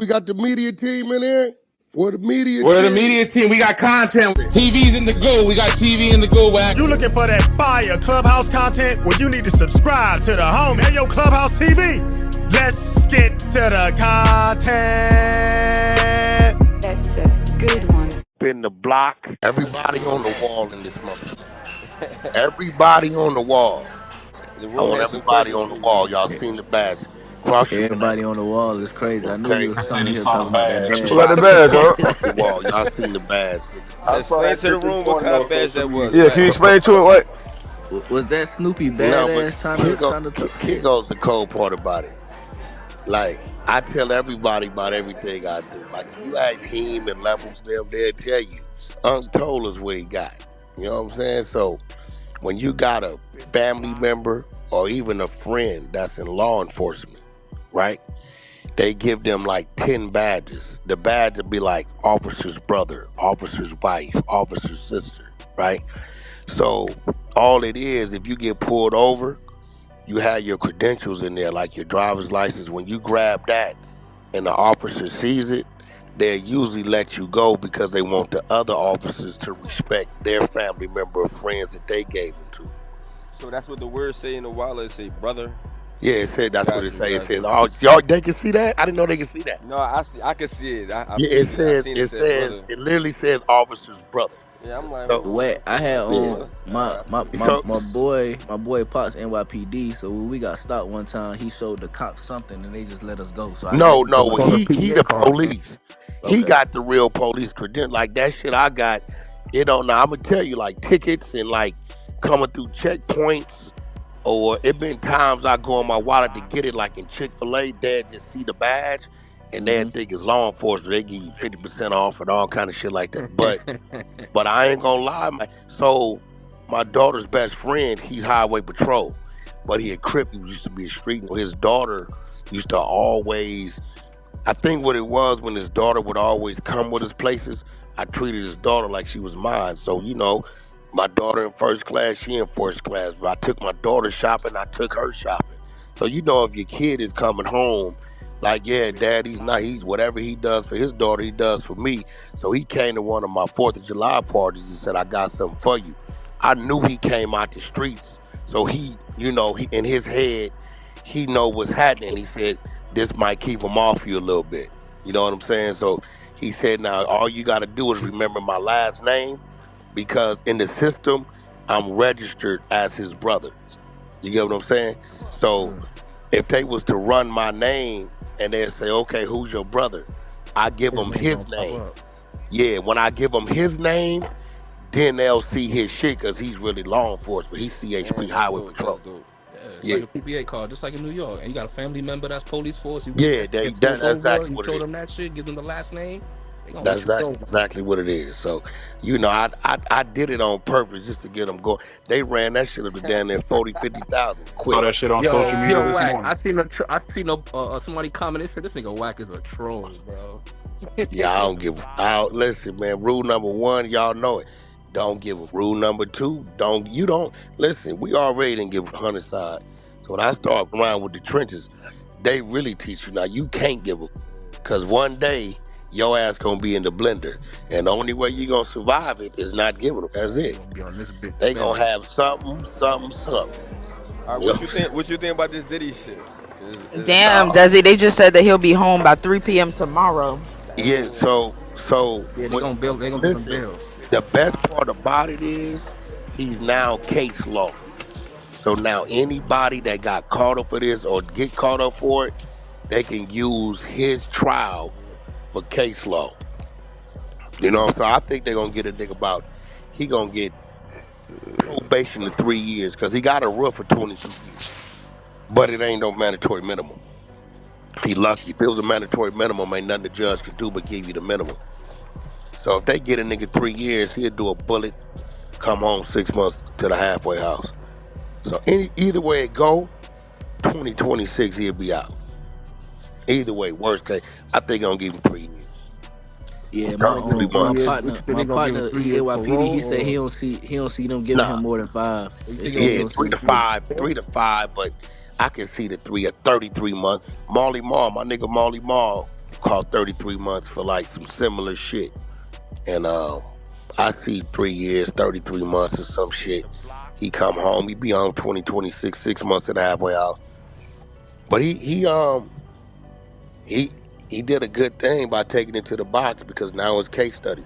We got the media team in here. We're the media We're the team. media team. We got content. TV's in the go. We got TV in the go, Wack. You looking for that fire Clubhouse content? Well, you need to subscribe to the home. Hey, yo, Clubhouse TV. Let's get to the content. That's a good one. Spin the block. Everybody on the wall in this motherfucker. Everybody on the wall. I want everybody on the wall. Y'all seen the badge. Cross your Everybody on the wall is crazy. I knew okay. you was I said coming he here saw talking the about that badge. badge. Who got the badge, huh? Cross the wall. Y'all seen the badge. Explain to the room what kind of badge that was. Yeah, can you explain to it what? Was that Snoopy No, but badass trying to here goes the cold part about it. Like, I tell everybody about everything I do. Like, if you ask him and Levels them, they'll tell you. Unc told us what he got. You know what I'm saying? So, when you got a family member or even a friend that's in law enforcement, right? They give them like 10 badges. The badge would be like officer's brother, officer's wife, officer's sister, right? So, all it is, if you get pulled over, you have your credentials in there, like your driver's license. When you grab that and the officer sees it, they usually let you go because they want the other officers to respect their family member or friends that they gave them to. So that's what the words say in the wallet. It say brother. Yeah, it said that's what Got it you, says. It got says, you. oh, y'all, they can see that? I didn't know they could see that. No, I see. I can see it. I Yeah, peeped it. I seen it said brother. it literally says officer's brother. Yeah, I'm like, So, what Wait, I had brother? my boy Pops NYPD. So when we got stopped one time, he showed the cops something, and they just let us go. So I guess no, he told us. he the police. He Okay. got the real police credential. Like that shit I got, it don't know. I'm gonna tell you, like tickets and like coming through checkpoints, or it been times I go in my wallet to get it, like in Chick-fil-A, dad just see the badge and they think it's law enforcement. They give you 50% off and all kind of shit like that. But I ain't gonna lie, man. So my daughter's best friend, he's highway patrol, but he a Crip. He used to be a street. His daughter used to always. I think what it was when his daughter would always come with his places. I treated his daughter like she was mine. So my daughter in first class, she in first class. But I took my daughter shopping. I took her shopping. So if your kid is coming home, like yeah, daddy's not. He's whatever he does for his daughter, he does for me. So he came to one of my 4th of July parties and said, "I got something for you." I knew he came out the streets, so he in his head, he know what's happening. He said, "This might keep him off you a little bit." You know what I'm saying? So he said, "Now all you got to do is remember my last name, because in the system, I'm registered as his brother." You get what I'm saying? So if they was to run my name and they say, "Okay, who's your brother?" I give them his name. Yeah, when I give them his name, then they'll see his shit because he's really law enforcement. He's CHP Man, that's Highway dope. Patrol. That's dope. It's Yeah, like a PPA card, just like in New York. And you got a family member that's police force. You yeah, get pulled that's over, exactly you what it told is. them that shit, give them the last name, they gonna That's let you go, man. exactly what it is. So, I did it on purpose just to get them going. They ran that shit up to down there 40, 50,000 Saw quick. that shit on social media Ah, this Ah. morning. Uh, I seen somebody comment. They said this nigga Wack is a troll, bro. Yeah, I don't give. Listen, man. Rule number 1, y'all know it. Don't give a. Rule number 2, don't listen. We already didn't give a 100 side. So when I start around with the trenches, they really teach you now. You can't give a, because one day your ass gonna be in the blender, and the only way you gonna survive it is not giving them. That's You it. gonna be on this bitch They gonna spinning. have something, something, something. all right, You what know? you think? What you think about this Diddy shit? Damn, No, Desi, they just said that he'll be home by 3 p.m. tomorrow. yeah. So Yeah, what? they gonna give him Listen, bail. the best part about it is he's now case law. So now anybody that got caught up for this or get caught up for it, they can use his trial for case law. So I think they're gonna get a nigga about. He gonna get probation to 3 years because he got a roof for 22 years, but it ain't no mandatory minimum. He lucky. If it was a mandatory minimum, ain't nothing the judge could do but give you the minimum. So if they get a nigga 3 years, he'll do a bullet, come home 6 months to the halfway house. So either way it go, 2026 he'll be out. Either way, worst case, I think I'm gonna give him 3 years. Yeah, my 33 3 months. years. What you think my they gonna give him? partner, 3 years NYPD. He said parole, he don't see them giving Nah, him more than 5. or you They think they said gonna he yeah, give don't him see. 3 to 5, 3 years? 3 to 5, but I can see the 33 months. Marley Marl, my nigga Marley Marl, called 33 months for like some similar shit. And I see 3 years, 33 months or some shit. He come home, he be on 2026, 6 months and a halfway out. But he he did a good thing by taking it to the box because now it's case study.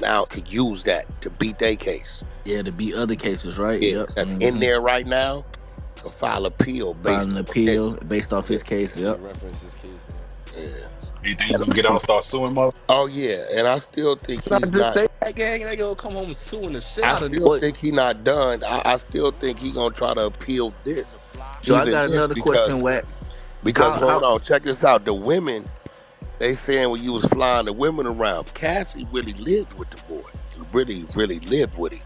Now could use that to beat their case. Yeah, to beat other cases, right? Yeah, Yep. that's in there right now. Can file appeal Filing based an on this. appeal based off Yeah, his case. They Yep. reference this case. yeah. You think he gonna get out and start suing motherfuckers? Oh yeah, and I still think I he's just not. say that gang, they gonna come home and suing the shit I out of still What? niggas. think he not done. I still think he gonna try to appeal this, So I even got this, another question. What? because How? hold How? on, check this out. The women they saying when you was flying the women around, Cassie really lived with the boy, really really lived with him.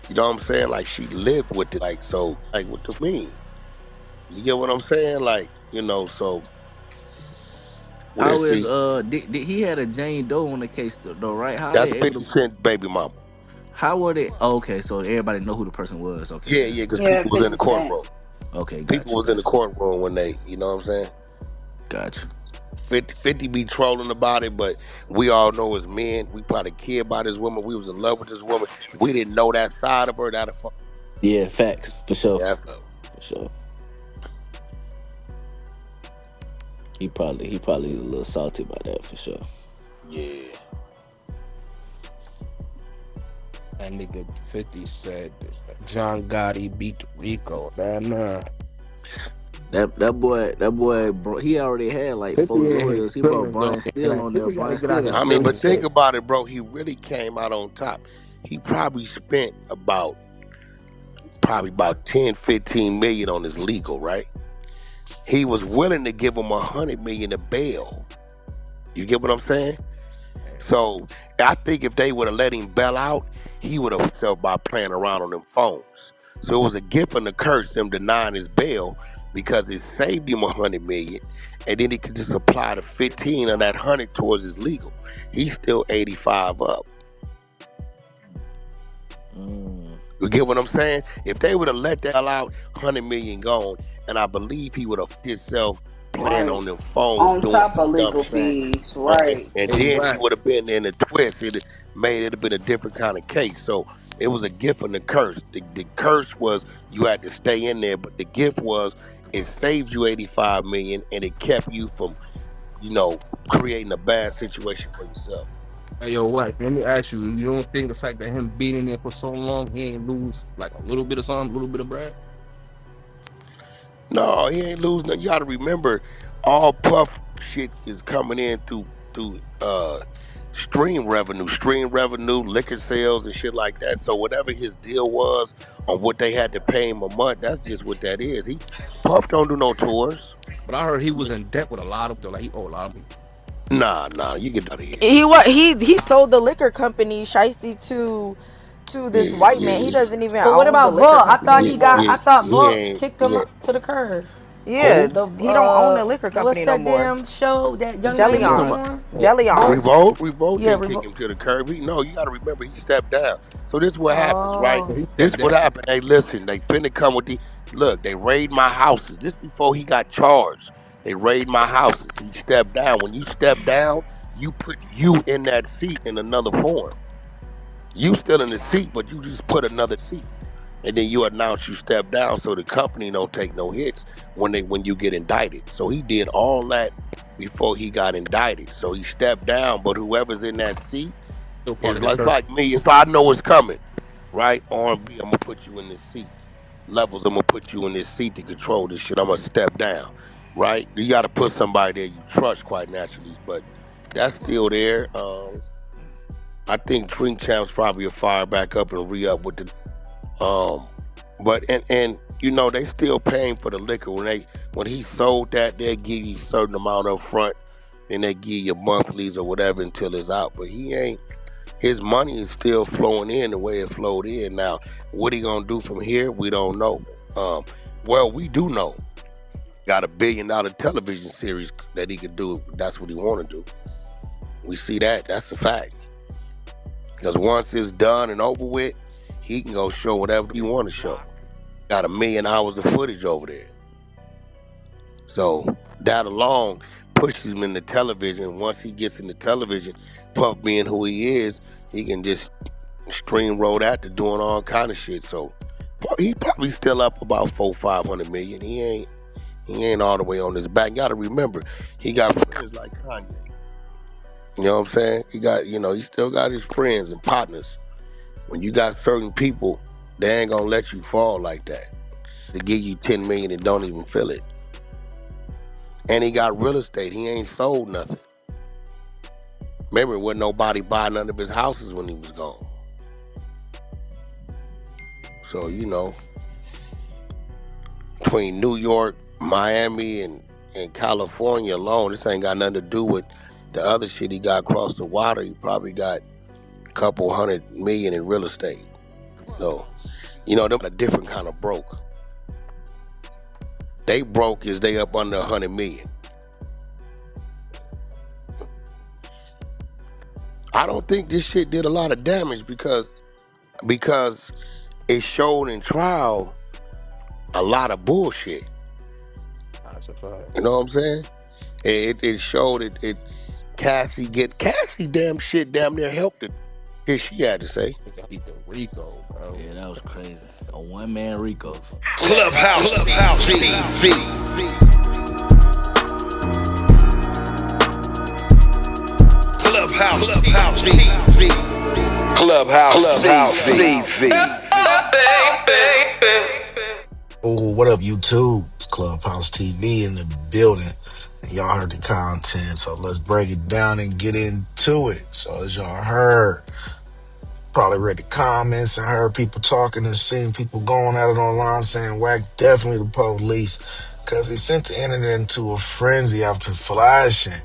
You know what I'm saying? Like she lived with it. Like so, like what the mean? You get what I'm saying? Like so we'll How is see. did he had a Jane Doe on the case though, right? How are That's they able 50 to? Cent baby mama. How were they? Oh, okay, so everybody know who the person was. Okay, Yeah, then. yeah, because Yeah, people was in 50 the Cent. courtroom. Okay, People got you, was in the got you, courtroom when they, you know what I'm saying? got you. 50 be trolling about it, but we all know as men, we probably care about this woman. We was in love with this woman. We didn't know that side of her. That'll fuck. Yeah, facts for sure, Yeah, for sure. He probably a little salty about that for sure. yeah. That nigga 50 said John Gotti beat Rico. Nah. That boy, bro, he already had like 50 four in his lawyers. He brought feelings though. Brian Steele Man. on there. 50 gotta Brian get out Steele his got I mean, money. but feelings. think about it, bro. He really came out on top. He probably spent about 10, 15 million on his legal, right? He was willing to give him 100 million to bail. You get what I'm saying? So I think if they would have let him bail out, he would have himself by playing around on them phones. So it was a gift and a curse them denying his bail because it saved him 100 million, and then he could just apply the 15 of that 100 towards his legal. He's still 85 up. Mm, You get what I'm saying? If they would have let that out, 100 million gone, and I believe he would have himself playing Right. on them phones On doing top some of dumb legal shit. facts. fees. Right. And Hey, then he Wack. would have been in a twist. It have been a different kind of case. So it was a gift and a curse. The curse was you had to stay in there, but the gift was it saved you 85 million and it kept you from, creating a bad situation for yourself. Hey, yo, Wack, let me ask you, you don't think the fact that him being in there for so long, he ain't lose like a little bit of something, a little bit of bread? No, he ain't losing nothing. You gotta remember all Puff shit is coming in through stream revenue, liquor sales and shit like that. So whatever his deal was on what they had to pay him a month, that's just what that is. Puff don't do no tours. But I heard he was in debt with a lot of them. Like he owed a lot of them. Nah, you get out of here. He sold the liquor company Shiesty to Yeah, this white yeah, man. He yeah, doesn't even But what own the about liquor Bull? I company thought he got. anymore. I thought he Bull ain't, kicked he him ain't. to the curb. Who? Yeah, he don't own the liquor What's company no that more. damn show? That young lady was Deleon. on. Deleon. Bull. Revolt Yeah, didn't kick him to the curb. No, you got to remember he stepped down. So this what happens, right? Oh, So he This stepped what down. happened. They listen. They finna come with the look. They raid my houses. This before he got charged. They raid my houses. He stepped down. When you step down, you put you in that seat in another form. You still in the seat, but you just put another seat, and then you announce you step down, so the company don't take no hits when you get indicted. So he did all that before he got indicted. So he stepped down, but whoever's in that seat Still part is of his it's circle. like me. It's I know it's coming, right? R&B, I'm gonna put you in this seat. Levels, I'm gonna put you in this seat to control this shit. I'm gonna step down, right? You got to put somebody there you trust quite naturally, but that's still there. I think Drink Champs probably will fire back up and re up with the but and they still paying for the liquor when he sold that they give you a certain amount up front, then they give you monthlies or whatever until it's out. But he ain't his money is still flowing in the way it flowed in. Now, what he gonna do from here, we don't know. Well, we do know. Got $1 billion television series that he could do. If that's what he want to do. We see that. That's a fact. Because once it's done and over with, he can go show whatever he want to show. Got 1 million hours of footage over there. So that alone pushes him into television. Once he gets into television, Puff being who he is, he can just streamroll that to doing all kind of shit. So he probably still up about 400-500 million. He ain't all the way on his back. You gotta remember, he got friends like Kanye. You know what I'm saying? He still got his friends and partners. When you got certain people, they ain't gonna let you fall like that. To give you 10 million and don't even feel it. And he got real estate. He ain't sold nothing. Remember, wasn't nobody buy none of his houses when he was gone. So, between New York, Miami, and California alone, this ain't got nothing to do with the other shit he got across the water. He probably got a couple $100 million in real estate. So, them a different kind of broke. They broke is they up under 100 million. I don't think this shit did a lot of damage because it showed in trial a lot of bullshit. You know what I'm saying? It showed it. Cassie damn shit damn near helped it. Here she had to say. Beat the Rico, bro. Yeah, that was crazy. A one-man Rico. Clubhouse TV. Clubhouse TV. Oh, what up, YouTube? It's Clubhouse TV in the building. And y'all heard the content, so let's break it down and get into it. So as y'all heard, probably read the comments and heard people talking and seen people going at it online saying Wack definitely the police because he sent the internet into a frenzy after flashing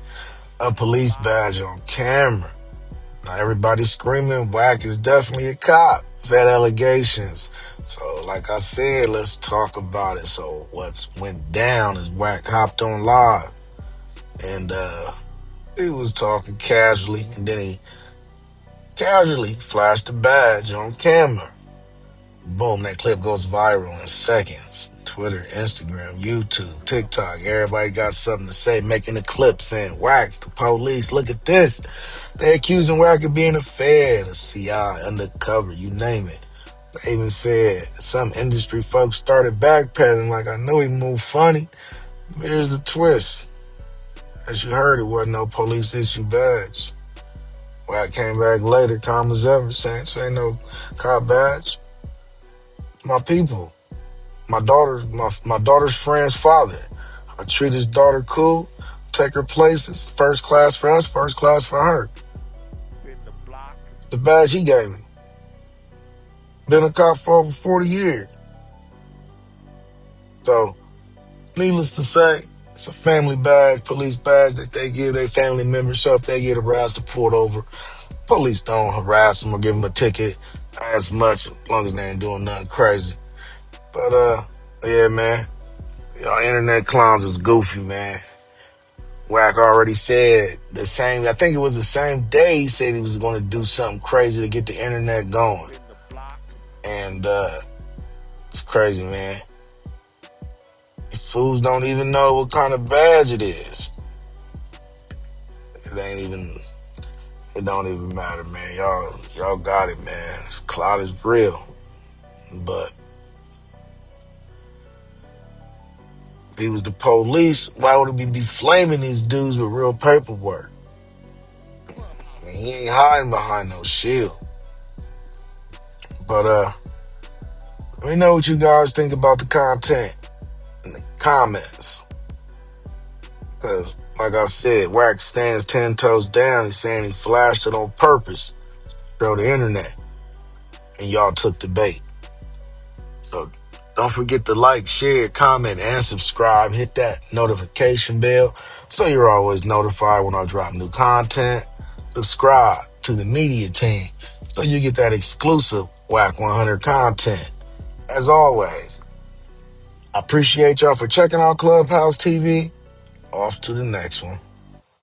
a police badge on camera. Now everybody's screaming Wack is definitely a cop. Fed allegations. So like I said, let's talk about it. So what's went down is Wack hopped on live and he was talking casually and then he casually flashed the badge on camera. Boom, that clip goes viral in seconds. Twitter, Instagram, YouTube, TikTok, everybody got something to say, making a clip saying, Wack's the police, look at this. They accusing Wack of being a Fed, a CI, undercover, you name it. They even said some industry folks started backpedaling like I knew he moved funny. Here's the twist. As you heard, it wasn't no police issue badge. Wack came back later, calm as ever, saying this ain't no cop badge. My people. My daughter's friend's father. I treat his daughter cool, take her places. First class for us, first class for her. The badge he gave me. Been a cop for over 40 years. So, needless to say, it's a family badge, police badge that they give their family members. So if they get harassed or pulled over, police don't harass them or give them a ticket as much, as long as they ain't doing nothing crazy. But, yeah, man. Y'all internet clowns is goofy, man. Wack already said I think it was the same day he said he was going to do something crazy to get the internet going. And, it's crazy, man. Fools don't even know what kind of badge it is. It don't even matter, man. Y'all got it, man. This clout is real. But if he was the police, why would he be flaming these dudes with real paperwork? I mean, he ain't hiding behind no shield. But let me know what you guys think about the content in the comments. Because, like I said, Wack stands 10 toes down. He's saying he flashed it on purpose through the internet. And y'all took the bait. So don't forget to like, share, comment, and subscribe. Hit that notification bell so you're always notified when I drop new content. Subscribe to the media team so you get that exclusive Wack 100 content. As always, I appreciate y'all for checking out Clubhouse TV. Off to the next one.